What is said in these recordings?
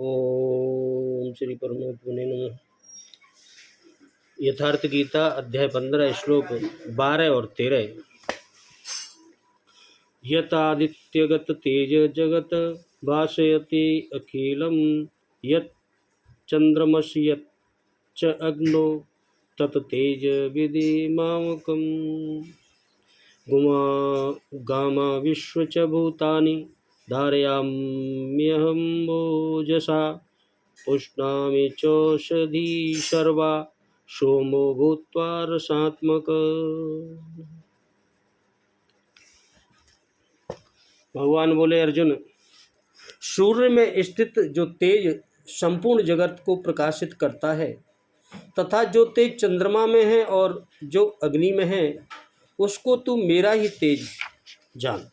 ओम श्री परमात्मने नमः। यथार्थ गीता अध्याय 15 श्लोक 12 और 13। यतादित्यगत तेज जगत भासयति अखिलम यत् चंद्रमसि यच्च अग्नो तत् तेज विधि मामकम् गुमा गामा विश्व च भूतानि धारयाम्यहं भोजसा पुष्णामि चौषधी सर्वा सोमो भूत्वा रसात्मक। भगवान बोले, अर्जुन, सूर्य में स्थित जो तेज संपूर्ण जगत को प्रकाशित करता है तथा जो तेज चंद्रमा में है और जो अग्नि में है उसको तू मेरा ही तेज जान।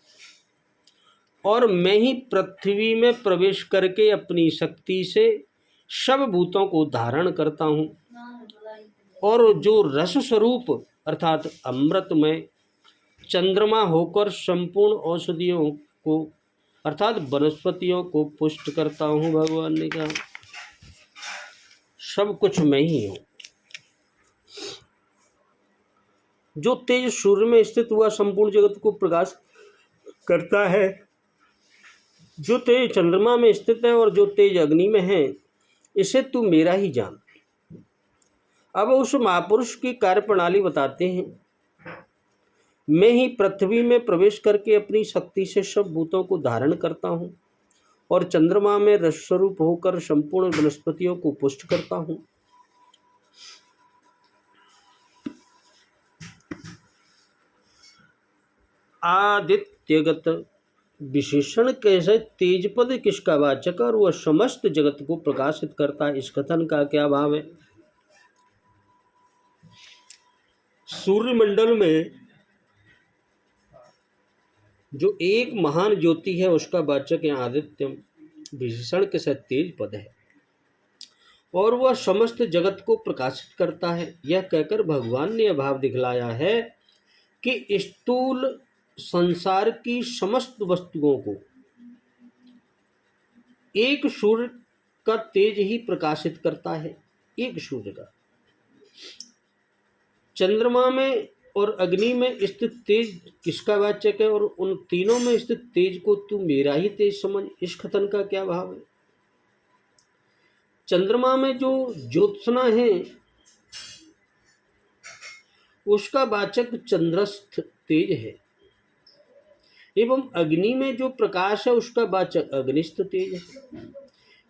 और मैं ही पृथ्वी में प्रवेश करके अपनी शक्ति से सब भूतों को धारण करता हूँ और जो रस स्वरूप अर्थात अमृत में चंद्रमा होकर संपूर्ण औषधियों को अर्थात वनस्पतियों को पुष्ट करता हूँ। भगवान ने कहा सब कुछ मैं ही हूँ। जो तेज सूर्य में स्थित हुआ संपूर्ण जगत को प्रकाश करता है, जो तेज चंद्रमा में स्थित है और जो तेज अग्नि में है, इसे तू मेरा ही जान। अब उस महापुरुष की कार्य प्रणाली बताते हैं। मैं ही पृथ्वी में प्रवेश करके अपनी शक्ति से सब भूतों को धारण करता हूँ और चंद्रमा में रस स्वरूप होकर संपूर्ण वनस्पतियों को पुष्ट करता हूँ। आदित्यगत विशेषण कैसे तेजपद किसका वाचक और वह समस्त जगत को प्रकाशित करता है, इस कथन का क्या भाव है। सूर्यमंडल में जो एक महान ज्योति है उसका वाचक यहाँ आदित्यम विशेषण के साथ तेज पद है और वह समस्त जगत को प्रकाशित करता है। यह कहकर भगवान ने यह भाव दिखलाया है कि स्थूल संसार की समस्त वस्तुओं को एक सूर्य का तेज ही प्रकाशित करता है। एक सूर्य का चंद्रमा में और अग्नि में स्थित तेज किसका वाचक है और उन तीनों में स्थित तेज को तू मेरा ही तेज समझ, इस कथन का क्या भाव है। चंद्रमा में जो ज्योत्सना है उसका वाचक चंद्रस्थ तेज है एवं अग्नि में जो प्रकाश है उसका वाचक अग्निस्थ तेज है।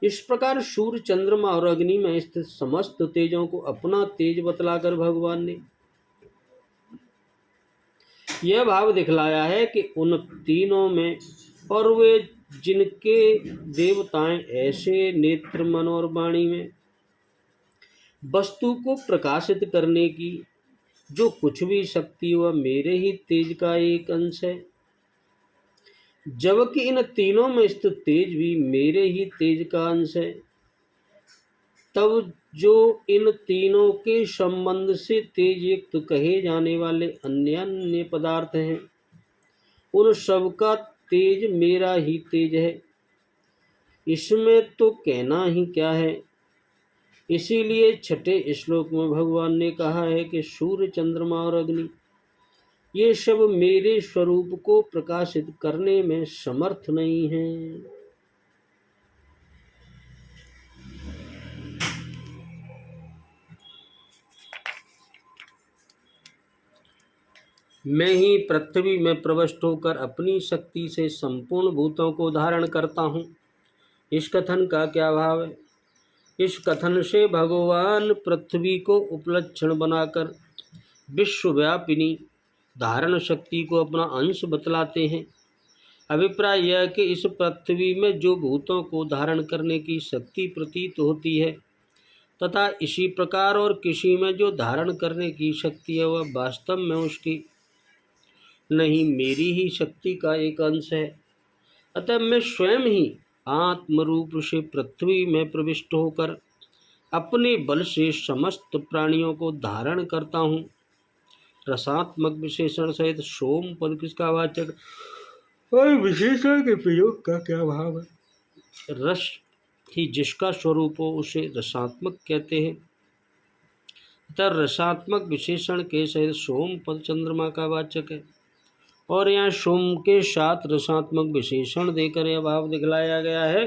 इस प्रकार सूर्य चंद्रमा और अग्नि में स्थित समस्त तेजों को अपना तेज बतलाकर भगवान ने यह भाव दिखलाया है कि उन तीनों में और वे जिनके देवताएं ऐसे नेत्र मन और वाणी में वस्तु को प्रकाशित करने की जो कुछ भी शक्ति वह मेरे ही तेज का एक अंश है, जबकि इन तीनों में स्थित तेज भी मेरे ही तेज का अंश है। तब जो इन तीनों के संबंध से तेज युक्त कहे जाने वाले अन्य अन्य पदार्थ हैं उन सब का तेज मेरा ही तेज है, इसमें तो कहना ही क्या है। इसीलिए छठे श्लोक में भगवान ने कहा है कि सूर्य चंद्रमा और अग्नि ये सब मेरे स्वरूप को प्रकाशित करने में समर्थ नहीं हैं। मैं ही पृथ्वी में प्रविष्ट होकर अपनी शक्ति से संपूर्ण भूतों को धारण करता हूँ, इस कथन का क्या भाव है। इस कथन से भगवान पृथ्वी को उपलक्षण बनाकर विश्वव्यापिनी धारण शक्ति को अपना अंश बतलाते हैं। अभिप्राय यह कि इस पृथ्वी में जो भूतों को धारण करने की शक्ति प्रतीत होती है तथा इसी प्रकार और किसी में जो धारण करने की शक्ति है वह वास्तव में उसकी नहीं मेरी ही शक्ति का एक अंश है। अतः मैं स्वयं ही आत्मरूप से पृथ्वी में प्रविष्ट होकर अपने बल से समस्त प्राणियों को धारण करता हूँ। रसात्मक विशेषण सहित सोम पद किसका वाचक और विशेषण के प्रयोग का क्या भाव है। रस ही जिसका स्वरूप हो उसे रसात्मक कहते हैं। अतः रसात्मक विशेषण के सहित सोम पद चंद्रमा का वाचक है। और यहाँ सोम के साथ रसात्मक विशेषण देकर यह भाव दिखलाया गया है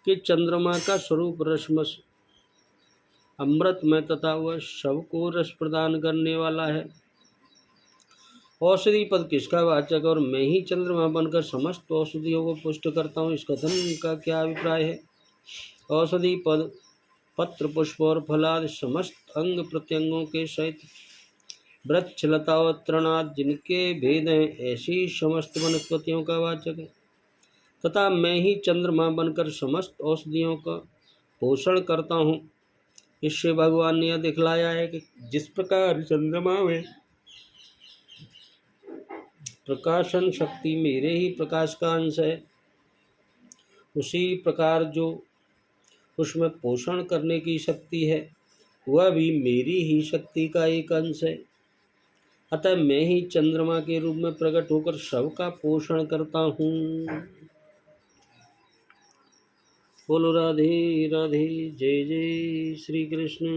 कि चंद्रमा का स्वरूप रसमस अमृतमय तथा वह सबको रस प्रदान करने वाला है। औषधि पद किसका वाचक और मैं ही चंद्रमा बनकर समस्त औषधियों को पुष्ट करता हूँ, इस कथन का क्या अभिप्राय है। औषधि पद पत्र पुष्प और फलादि समस्त अंग प्रत्यंगों के सहित वृक्ष लता और तृणाद जिनके भेद हैं ऐसी समस्त वनस्पतियों का वाचक है। तथा मैं ही चंद्रमा बनकर समस्त औषधियों का पोषण करता हूँ। इससे भगवान ने यह दिखलाया है कि जिस प्रकार चंद्रमा में प्रकाशन शक्ति मेरे ही प्रकाश का अंश है, उसी प्रकार जो उसमें पोषण करने की शक्ति है वह भी मेरी ही शक्ति का एक अंश है। अतः मैं ही चंद्रमा के रूप में प्रकट होकर सबका पोषण करता हूँ। बोलो राधे राधे, जय जय श्री कृष्ण।